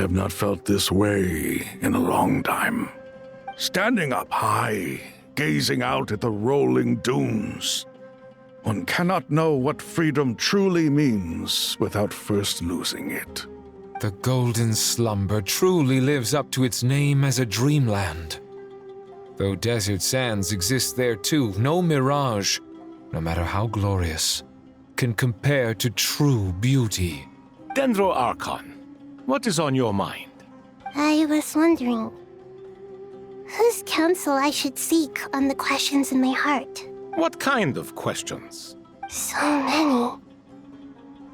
have not felt this way in a long time. Standing up high, gazing out at the rolling dunes. One cannot know what freedom truly means without first losing it. The golden slumber truly lives up to its name as a dreamland. Though desert sands exist there too, no mirage, no matter how glorious, can compare to true beauty. Dendro Archon, what is on your mind? I was wondering whose counsel I should seek on the questions in my heart. What kind of questions? So many.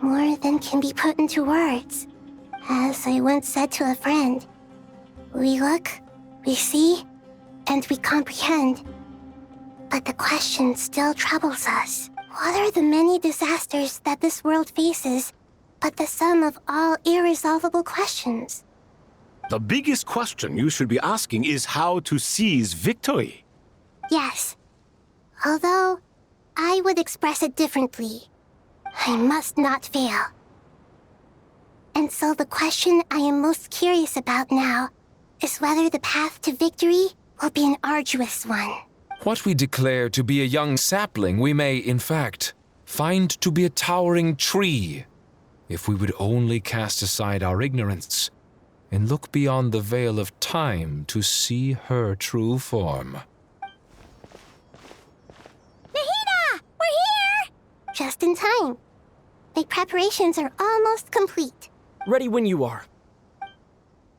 More than can be put into words. As I once said to a friend, we look, we see, and we comprehend. But the question still troubles us. What are the many disasters that this world faces, but the sum of all irresolvable questions? The biggest question you should be asking is how to seize victory. Yes. Although, I would express it differently. I must not fail. And so the question I am most curious about now is whether the path to victory will be an arduous one. What we declare to be a young sapling, we may, in fact, find to be a towering tree, if we would only cast aside our ignorance and look beyond the veil of time to see her true form. Nahida! We're here! Just in time. The preparations are almost complete. Ready when you are.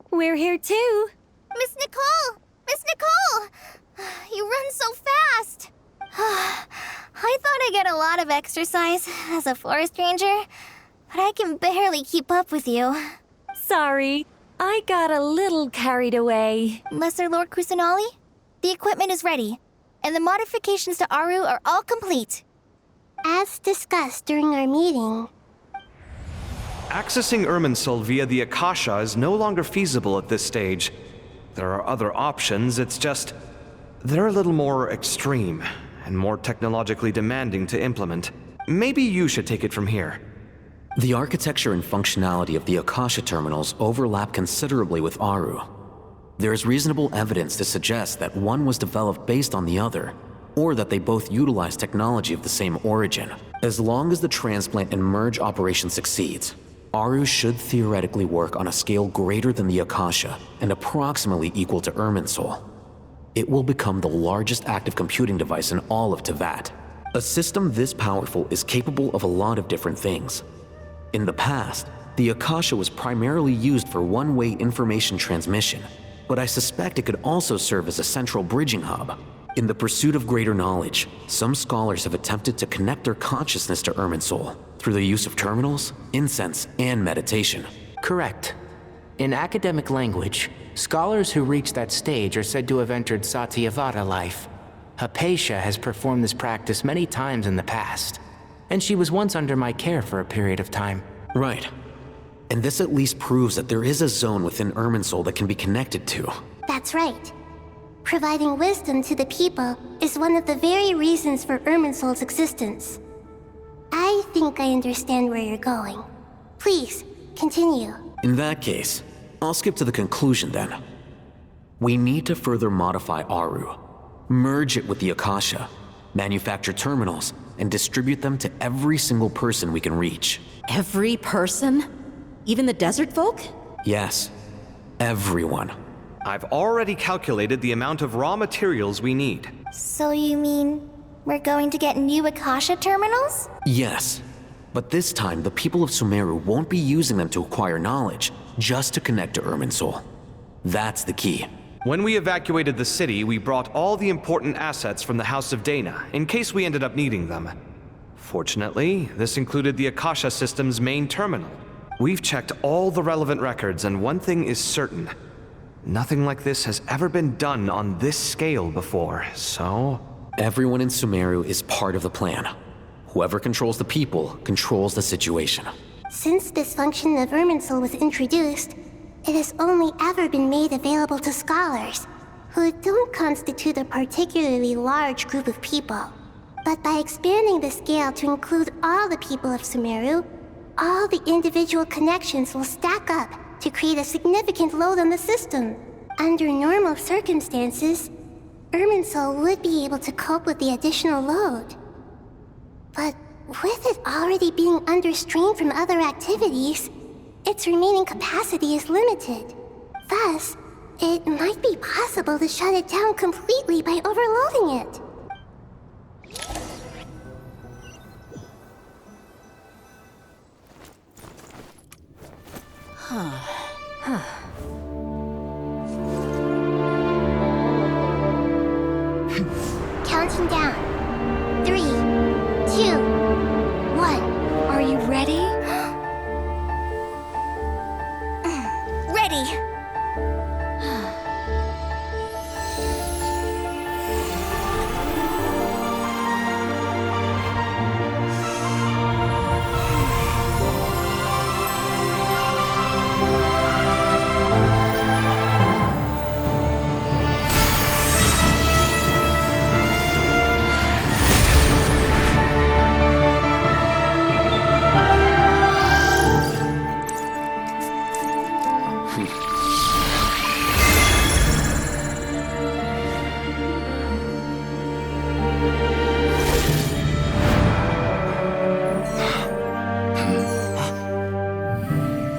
We're here too. Miss Nicole! Miss Nicole! You run so fast! I thought I'd get a lot of exercise as a forest ranger, but I can barely keep up with you. Sorry, I got a little carried away. Lesser Lord Kusanali, the equipment is ready, and the modifications to Aru are all complete. As discussed during our meeting, accessing Irminsul via the Akasha is no longer feasible at this stage. There are other options, it's just they're a little more extreme and more technologically demanding to implement. Maybe you should take it from here. The architecture and functionality of the Akasha terminals overlap considerably with Aru. There is reasonable evidence to suggest that one was developed based on the other, or that they both utilize technology of the same origin. As long as the transplant and merge operation succeeds, Aru should theoretically work on a scale greater than the Akasha and approximately equal to Irminsul. It will become the largest active computing device in all of Teyvat. A system this powerful is capable of a lot of different things. In the past, the Akasha was primarily used for one-way information transmission, but I suspect it could also serve as a central bridging hub. In the pursuit of greater knowledge, some scholars have attempted to connect their consciousness to Irminsul through the use of terminals, incense, and meditation. Correct. In academic language, scholars who reach that stage are said to have entered Satyavada life. Hypatia has performed this practice many times in the past, and she was once under my care for a period of time. Right. And this at least proves that there is a zone within Irminsul that can be connected to. that's right. Providing wisdom to the people is one of the very reasons for Irminsul's existence. I think I understand where you're going. Please, continue. In that case, I'll skip to the conclusion then. We need to further modify Aru, merge it with the Akasha, manufacture terminals, and distribute them to every single person we can reach. Every person? Even the desert folk? Yes, everyone. I've already calculated the amount of raw materials we need. So you mean we're going to get new Akasha terminals? Yes, but this time the people of Sumeru won't be using them to acquire knowledge, just to connect to Irminsul. That's the key. When we evacuated the city, we brought all the important assets from the House of Dana, in case we ended up needing them. Fortunately, this included the Akasha system's main terminal. We've checked all the relevant records, and one thing is certain. Nothing like this has ever been done on this scale before, so... Everyone in Sumeru is part of the plan. Whoever controls the people controls the situation. Since this function of Irminsul was introduced, it has only ever been made available to scholars, who don't constitute a particularly large group of people. But by expanding the scale to include all the people of Sumeru, all the individual connections will stack up to create a significant load on the system. Under normal circumstances, Irminsul would be able to cope with the additional load. But with it already being under strain from other activities, its remaining capacity is limited. Thus, it might be possible to shut it down completely by overloading it. Counting down. 3, 2, 1. Are you ready? Ready.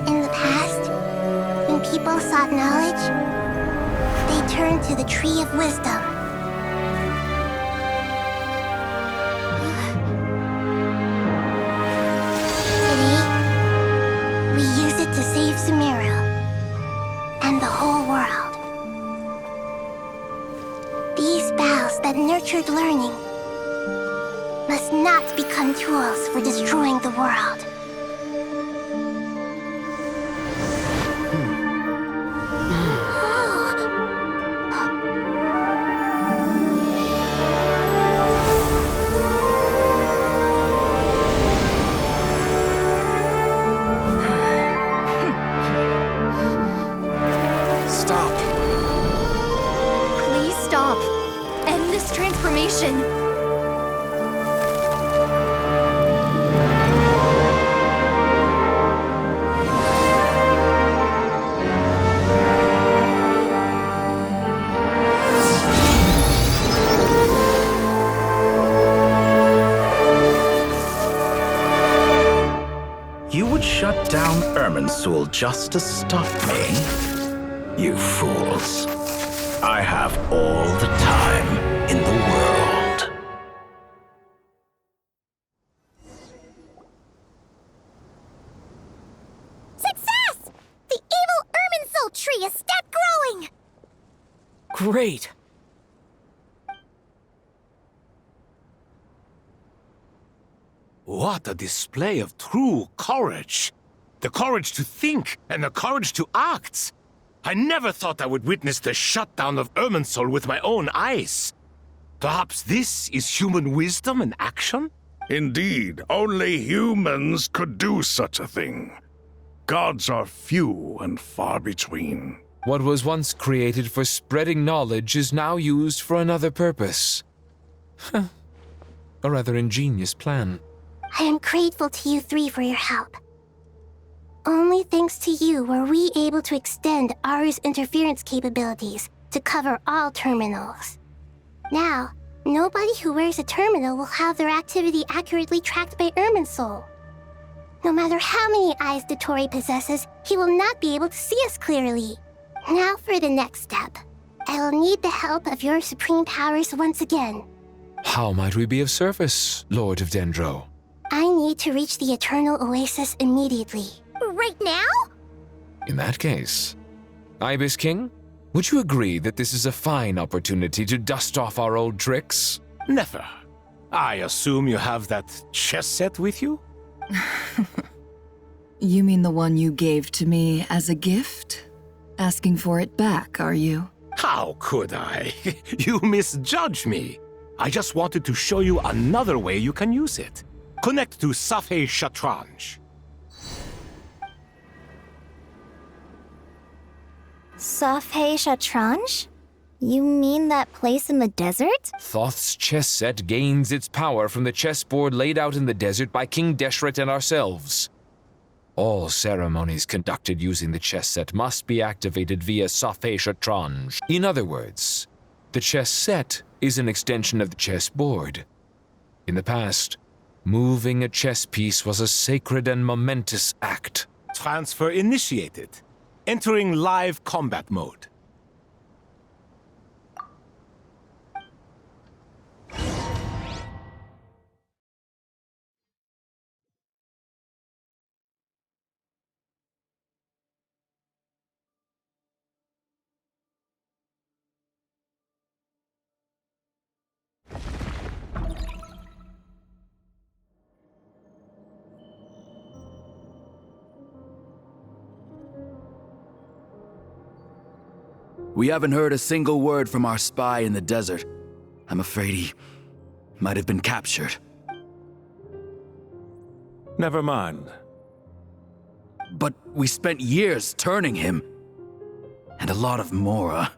In the past, when people sought knowledge, they turned to the Tree of Wisdom. Today, we use it to save Sumeru and the whole world. These boughs that nurtured learning must not become tools for destroying the world. Stop. Please stop. End this transformation. You would shut down Irminsul just to stop me? You fools. I have all the time in the world. Success! The evil Irminsul tree is step growing! Great! What a display of true courage. The courage to think and the courage to act. I never thought I would witness the shutdown of Irminsul with my own eyes. Perhaps this is human wisdom in action? Indeed, only humans could do such a thing. Gods are few and far between. What was once created for spreading knowledge is now used for another purpose. A rather ingenious plan. I am grateful to you three for your help. Only thanks to you were we able to extend Aru's interference capabilities to cover all terminals. Now, nobody who wears a terminal will have their activity accurately tracked by Irminsul. No matter how many eyes Dottore possesses, he will not be able to see us clearly. Now for the next step. I will need the help of your supreme powers once again. How might we be of service, Lord of Dendro? I need to reach the Eternal Oasis immediately. Right now? In that case, Ibis King, would you agree that this is a fine opportunity to dust off our old tricks? Never. I assume you have that chess set with you? You mean the one you gave to me as a gift? Asking for it back, are you? How could I? You misjudge me. I just wanted to show you another way you can use it. Connect to Safei Shatranj. Safei Shatranj? You mean that place in the desert? Thoth's chess set gains its power from the chessboard laid out in the desert by King Deshret and ourselves. All ceremonies conducted using the chess set must be activated via Safesha-Tranj. In other words, the chess set is an extension of the chessboard. In the past, moving a chess piece was a sacred and momentous act. Transfer initiated. Entering live combat mode. We haven't heard a single word from our spy in the desert. I'm afraid he might have been captured. Never mind. But we spent years turning him. And a lot of Mora.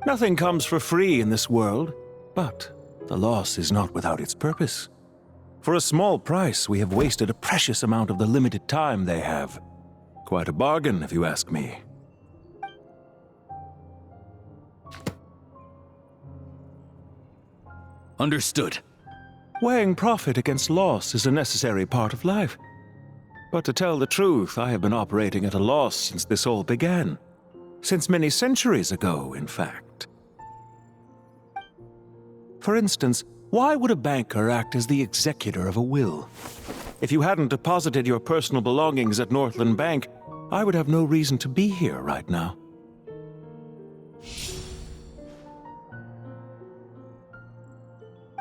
Nothing comes for free in this world, but the loss is not without its purpose. For a small price, we have wasted a precious amount of the limited time they have. Quite a bargain, if you ask me. Understood. Weighing profit against loss is a necessary part of life. But to tell the truth, I have been operating at a loss since this all began. Since many centuries ago, in fact. For instance, why would a banker act as the executor of a will? If you hadn't deposited your personal belongings at Northland Bank, I would have no reason to be here right now.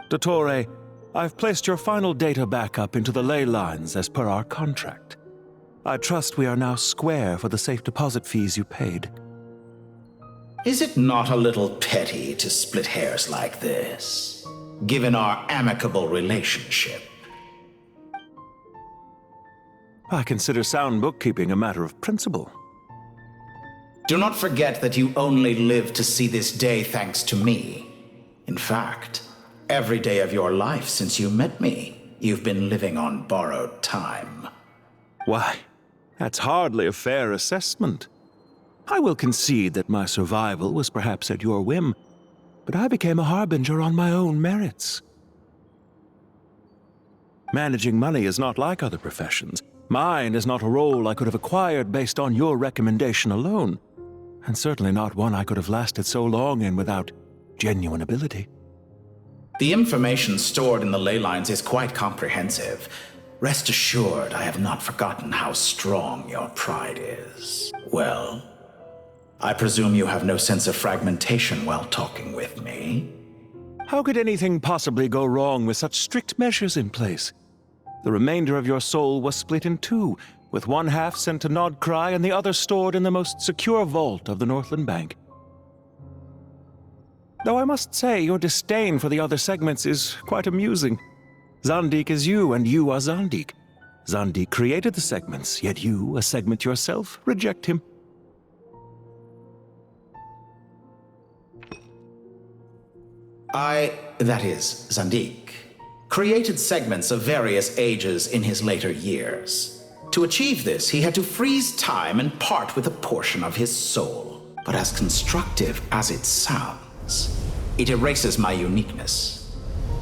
Dottore, I've placed your final data backup into the ley lines as per our contract. I trust we are now square for the safe deposit fees you paid. Is it not a little petty to split hairs like this, given our amicable relationship? I consider sound bookkeeping a matter of principle. Do not forget that you only live to see this day thanks to me. In fact, every day of your life since you met me, you've been living on borrowed time. Why, that's hardly a fair assessment. I will concede that my survival was perhaps at your whim, but I became a harbinger on my own merits. Managing money is not like other professions. Mine is not a role I could have acquired based on your recommendation alone, and certainly not one I could have lasted so long in without genuine ability. The information stored in the ley lines is quite comprehensive. Rest assured, I have not forgotten how strong your pride is. Well, I presume you have no sense of fragmentation while talking with me? How could anything possibly go wrong with such strict measures in place? The remainder of your soul was split in two, with one half sent to Nodcry and the other stored in the most secure vault of the Northland Bank. Though I must say, your disdain for the other segments is quite amusing. Zandik is you, and you are Zandik. Zandik created the segments, yet you, a segment yourself, reject him. That is, Zandik, created segments of various ages in his later years. To achieve this, he had to freeze time and part with a portion of his soul. But as constructive as it sounds, it erases my uniqueness.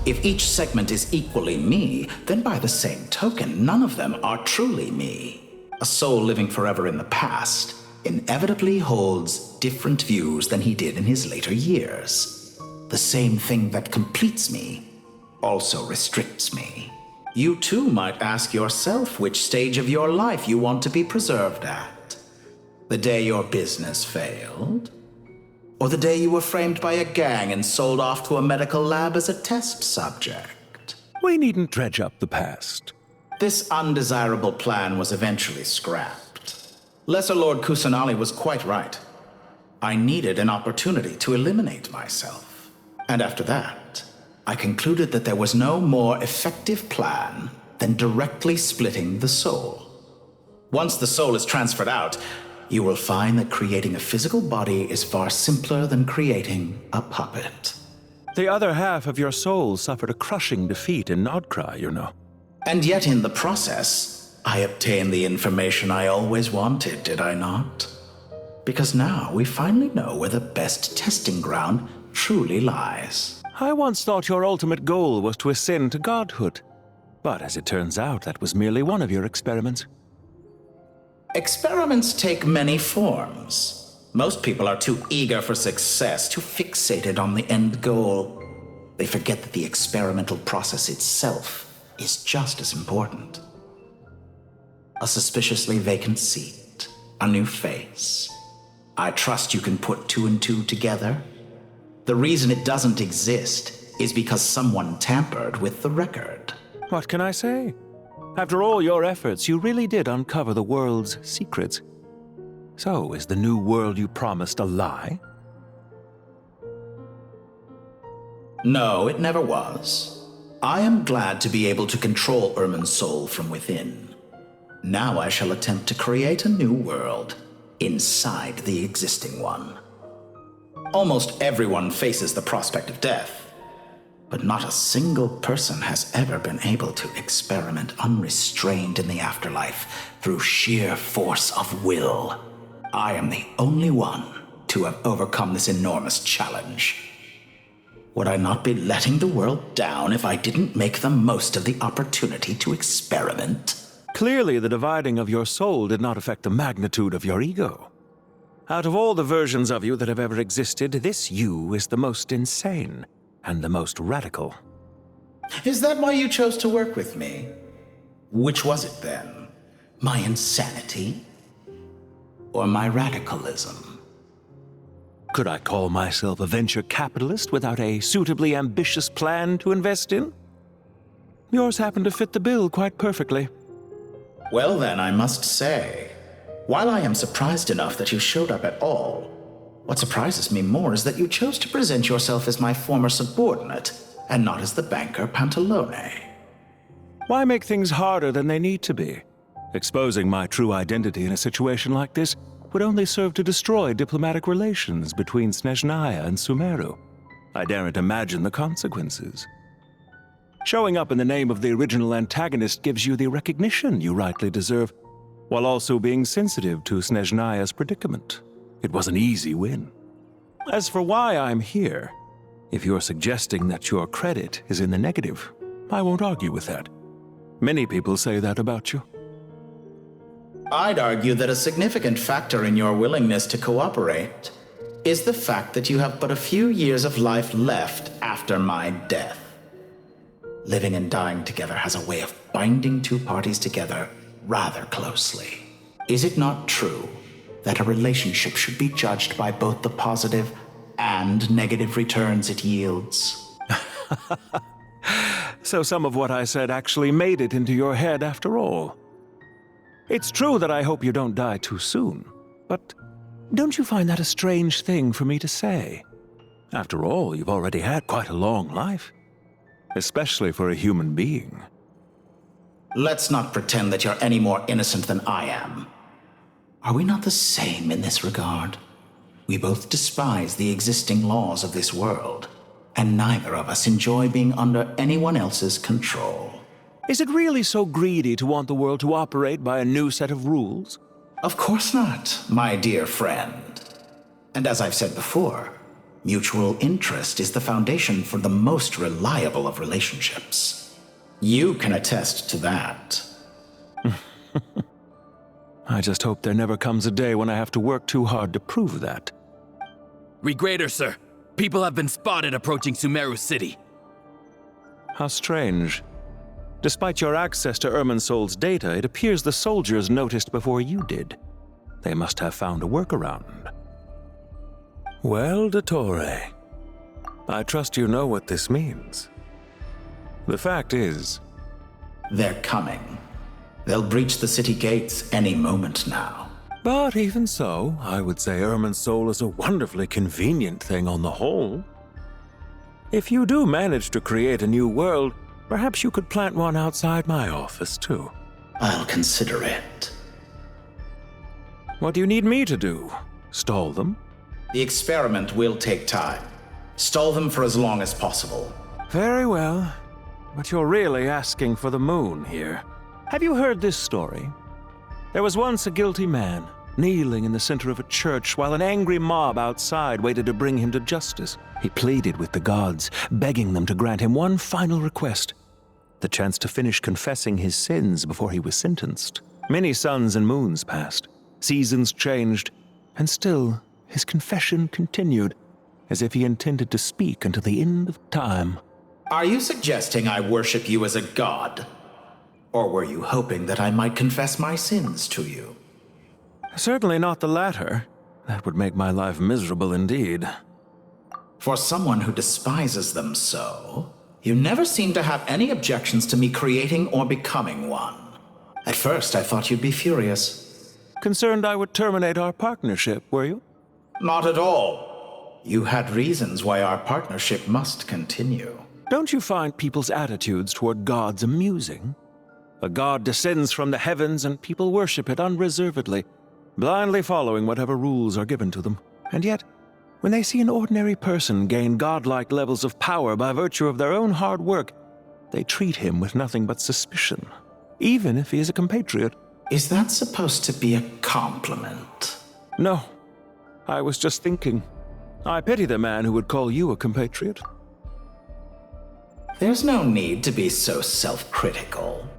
If each segment is equally me, then by the same token, none of them are truly me. A soul living forever in the past inevitably holds different views than he did in his later years. The same thing that completes me also restricts me. You too might ask yourself which stage of your life you want to be preserved at. The day your business failed? Or the day you were framed by a gang and sold off to a medical lab as a test subject? We needn't dredge up the past. This undesirable plan was eventually scrapped. Lesser Lord Kusanali was quite right. I needed an opportunity to eliminate myself. And after that, I concluded that there was no more effective plan than directly splitting the soul. Once the soul is transferred out, you will find that creating a physical body is far simpler than creating a puppet. The other half of your soul suffered a crushing defeat in Nodcry, you know. And yet in the process, I obtained the information I always wanted, did I not? Because now we finally know where the best testing ground truly lies. I once thought your ultimate goal was to ascend to godhood. But as it turns out, that was merely one of your experiments. Experiments take many forms. Most people are too eager for success, too fixated on the end goal. They forget that the experimental process itself is just as important. A suspiciously vacant seat, a new face. I trust you can put two and two together. The reason it doesn't exist is because someone tampered with the record. What can I say? After all your efforts, you really did uncover the world's secrets. So, is the new world you promised a lie? No, it never was. I am glad to be able to control Irmin's soul from within. Now I shall attempt to create a new world inside the existing one. Almost everyone faces the prospect of death, but not a single person has ever been able to experiment unrestrained in the afterlife through sheer force of will. I am the only one to have overcome this enormous challenge. Would I not be letting the world down if I didn't make the most of the opportunity to experiment? Clearly, the dividing of your soul did not affect the magnitude of your ego. Out of all the versions of you that have ever existed, this you is the most insane and the most radical. Is that why you chose to work with me? Which was it then? My insanity? Or my radicalism? Could I call myself a venture capitalist without a suitably ambitious plan to invest in? Yours happened to fit the bill quite perfectly. Well then, I must say, while I am surprised enough that you showed up at all, what surprises me more is that you chose to present yourself as my former subordinate, and not as the banker Pantalone. Why make things harder than they need to be? Exposing my true identity in a situation like this would only serve to destroy diplomatic relations between Snezhnaya and Sumeru. I daren't imagine the consequences. Showing up in the name of the original antagonist gives you the recognition you rightly deserve, while also being sensitive to Snezhnaya's predicament. It was an easy win. As for why I'm here, if you're suggesting that your credit is in the negative, I won't argue with that. Many people say that about you. I'd argue that a significant factor in your willingness to cooperate is the fact that you have but a few years of life left after my death. Living and dying together has a way of binding two parties together rather closely. Is it not true that a relationship should be judged by both the positive and negative returns it yields? So some of what I said actually made it into your head after all. It's true that I hope you don't die too soon, but don't you find that a strange thing for me to say? After all, you've already had quite a long life, especially for a human being. Let's not pretend that you're any more innocent than I am. Are we not the same in this regard? We both despise the existing laws of this world, and neither of us enjoy being under anyone else's control. Is it really so greedy to want the world to operate by a new set of rules? Of course not, my dear friend. And as I've said before, mutual interest is the foundation for the most reliable of relationships. You can attest to that. I just hope there never comes a day when I have to work too hard to prove that. Regrader, sir. People have been spotted approaching Sumeru City. How strange. Despite your access to Irminsol's data, it appears the soldiers noticed before you did. They must have found a workaround. Well, Dottore, I trust you know what this means. The fact is... They're coming. They'll breach the city gates any moment now. But even so, I would say Irminsol is a wonderfully convenient thing on the whole. If you do manage to create a new world, perhaps you could plant one outside my office, too. I'll consider it. What do you need me to do? Stall them? The experiment will take time. Stall them for as long as possible. Very well. But you're really asking for the moon here. Have you heard this story? There was once a guilty man, kneeling in the center of a church while an angry mob outside waited to bring him to justice. He pleaded with the gods, begging them to grant him one final request: the chance to finish confessing his sins before he was sentenced. Many suns and moons passed, seasons changed, and still his confession continued, as if he intended to speak until the end of time. Are you suggesting I worship you as a god? Or were you hoping that I might confess my sins to you? Certainly not the latter. That would make my life miserable indeed. For someone who despises them so, you never seem to have any objections to me creating or becoming one. At first, I thought you'd be furious. Concerned I would terminate our partnership, were you? Not at all. You had reasons why our partnership must continue. Don't you find people's attitudes toward gods amusing? A god descends from the heavens and people worship it unreservedly, blindly following whatever rules are given to them. And yet, when they see an ordinary person gain godlike levels of power by virtue of their own hard work, they treat him with nothing but suspicion, even if he is a compatriot. Is that supposed to be a compliment? No. I was just thinking. I pity the man who would call you a compatriot. There's no need to be so self-critical.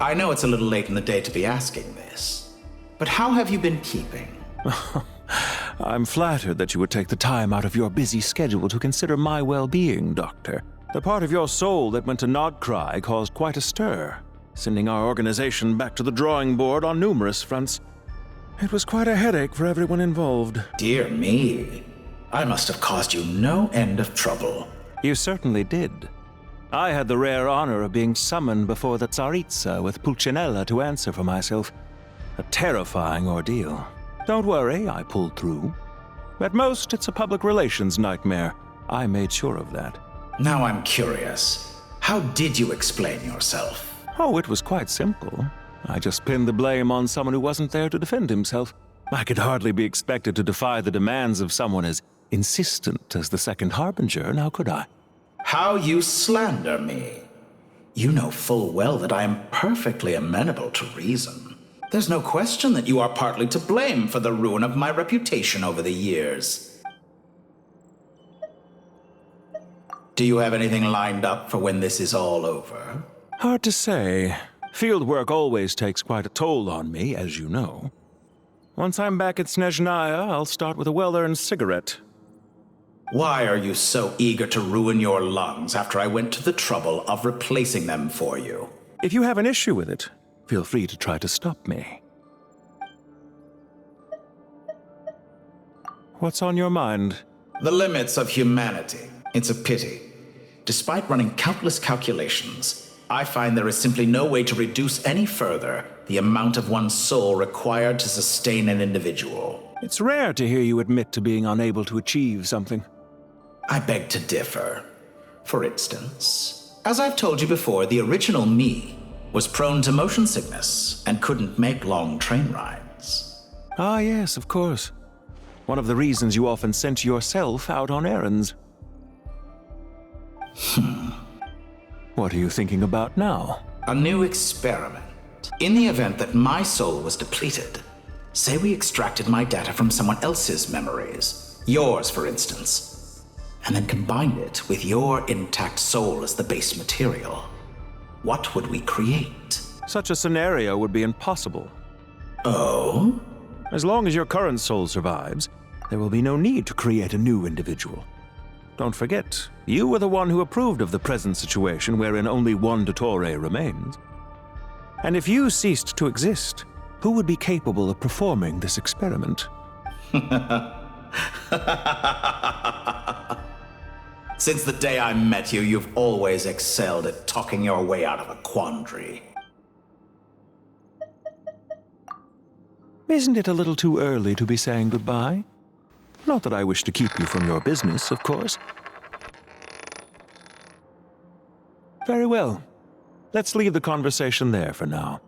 I know it's a little late in the day to be asking this, but how have you been keeping? I'm flattered that you would take the time out of your busy schedule to consider my well-being, Doctor. The part of your soul that went to Nodcry caused quite a stir, sending our organization back to the drawing board on numerous fronts. It was quite a headache for everyone involved. Dear me, I must have caused you no end of trouble. You certainly did. I had the rare honor of being summoned before the Tsaritsa with Pulcinella to answer for myself. A terrifying ordeal. Don't worry, I pulled through. At most, it's a public relations nightmare. I made sure of that. Now I'm curious. How did you explain yourself? Oh, it was quite simple. I just pinned the blame on someone who wasn't there to defend himself. I could hardly be expected to defy the demands of someone as insistent as the Second Harbinger, now could I? How you slander me. You know full well that I am perfectly amenable to reason. There's no question that you are partly to blame for the ruin of my reputation over the years. Do you have anything lined up for when this is all over? Hard to say. Field work always takes quite a toll on me, as you know. Once I'm back at Snezhnaya, I'll start with a well-earned cigarette. Why are you so eager to ruin your lungs after I went to the trouble of replacing them for you? If you have an issue with it, feel free to try to stop me. What's on your mind? The limits of humanity. It's a pity. Despite running countless calculations, I find there is simply no way to reduce any further the amount of one's soul required to sustain an individual. It's rare to hear you admit to being unable to achieve something. I beg to differ. For instance, as I've told you before, the original me was prone to motion sickness and couldn't make long train rides. Ah, yes, of course. One of the reasons you often sent yourself out on errands. What are you thinking about now? A new experiment. In the event that my soul was depleted, say we extracted my data from someone else's memories, yours for instance, and then combined it with your intact soul as the base material. What would we create? Such a scenario would be impossible. Oh? As long as your current soul survives, there will be no need to create a new individual. Don't forget, you were the one who approved of the present situation wherein only one Dottore remains. And if you ceased to exist, who would be capable of performing this experiment? Since the day I met you, you've always excelled at talking your way out of a quandary. Isn't it a little too early to be saying goodbye? Not that I wish to keep you from your business, of course. Very well. Let's leave the conversation there for now.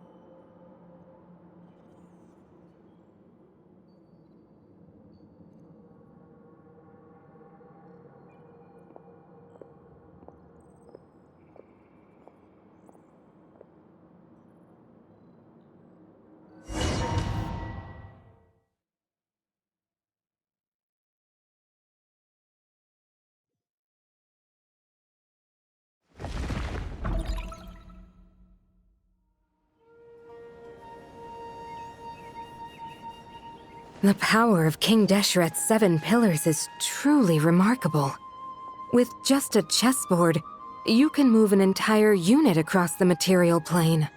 The power of King Deshret's 7 pillars is truly remarkable. With just a chessboard, you can move an entire unit across the material plane.